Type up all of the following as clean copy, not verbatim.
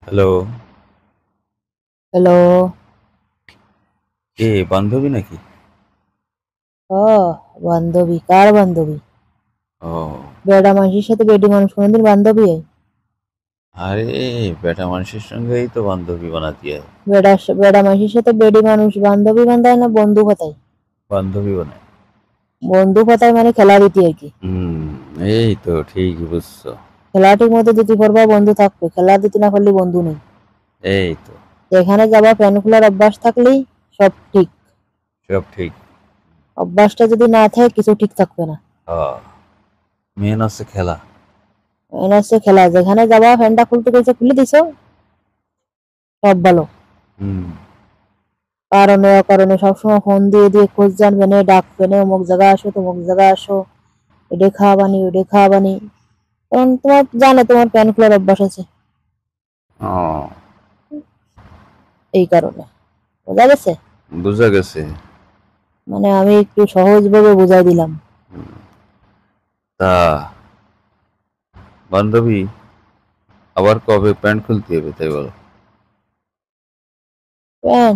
Hello. Hello. কে বান্ধবী নাকি? ও বান্ধবী, কার বান্ধবী? ও, বেডা মানুষের সাথে বেডি মানুষ কোনোদিন বান্ধবী হয়? আরে বেটা মানুষের সঙ্গেই তো বান্ধবী বানাতি হয়। বেডা মানুষের সাথে বেডি মানুষ বান্ধবী বান্ধায় না বন্ধু কথায়? বান্ধবী বানায়। বন্ধু কথায় মানে খেলা দিতি আর কি। হুম, এই তো ঠিকই বুঝছো। খেলাটির মধ্যে দিতে পারবা বন্ধু থাকবে, খেলা দিতে না পারলে বন্ধু নেই। এই তো যেখানে যাবা ফ্যান খোলার অভ্যাস থাকলেই সব ঠিক। সব ঠিক। অভ্যাসটা যদি না থাকে কিছু ঠিক থাকবে না। মেন হচ্ছে খেলা। এনে হচ্ছে খেলা, যেখানে যাবা ফ্যানটা খুলতে গেছে খুলে দিছো, সব ভালো। হুম। কারণে অকারণে সবসময় ফোন দিয়ে দিয়ে খোঁজ জানবে না, ডাকবে না, অমুক জায়গায় আসো তমুক জায়গায় আসো, এটা খাওয়াবানি ওটা খাওয়াবানি। কারণ তোমার জানো তোমার প্যান খোলার অভ্যাস আছে, ও, এই কারণে। বোঝা গেছে? বুঝা গেছে। মানে আমি একটু সহজ ভাবে বুঝাই দিলাম। তা বান্ধবী আবার কবে প্যান্ট খুলতে হবে তাই বলো? প্যান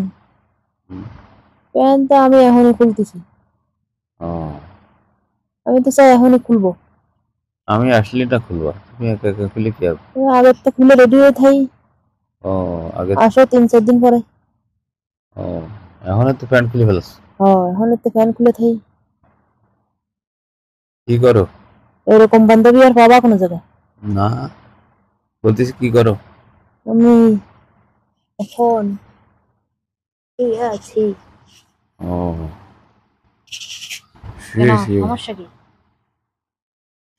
হুম, প্যান তো আমি এখনই খুলতেছি। ও, আমি তো চাই এখনই খুলবো। আমি আসলে না খুলবা, তুমি একা একা খুলে কি হবে? তুমি আগের তো খুলে রেডি হয়ে থাই, ও, আগে। আসো 3-4 দিন পরে। ও, এখন তো প্যান্ট খুলে ফেলাস। এখন তো ফ্যান খুলে থাই। কি করো? এরকম বান্ধবী আর পাবা কোনো জায়গায়? না, বলতেছি কি করো? আমি এখন এই আছি। ও, কেন, শুয়ে শুয়ে সমস্যা কি?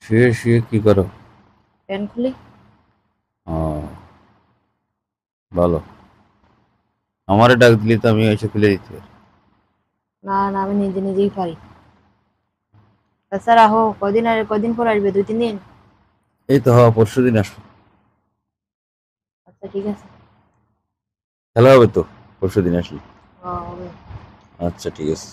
শুয়ে শুয়ে কি করো? ফ্যান খুলি। ও, বলো। আমারে ডাক দিলে তো আমি এসে খুলে দিতে পারি। না না, আমি নিজে নিজেই পারি। তাছাড়া হো কদিন পর আসবে, 2-3 দিন? এই তো হওয়া পরশু দিন আসবো। আচ্ছা ঠিক আছে। খেলা হবে তো পরশু দিন আসলে। হবে। আচ্ছা ঠিক আছে।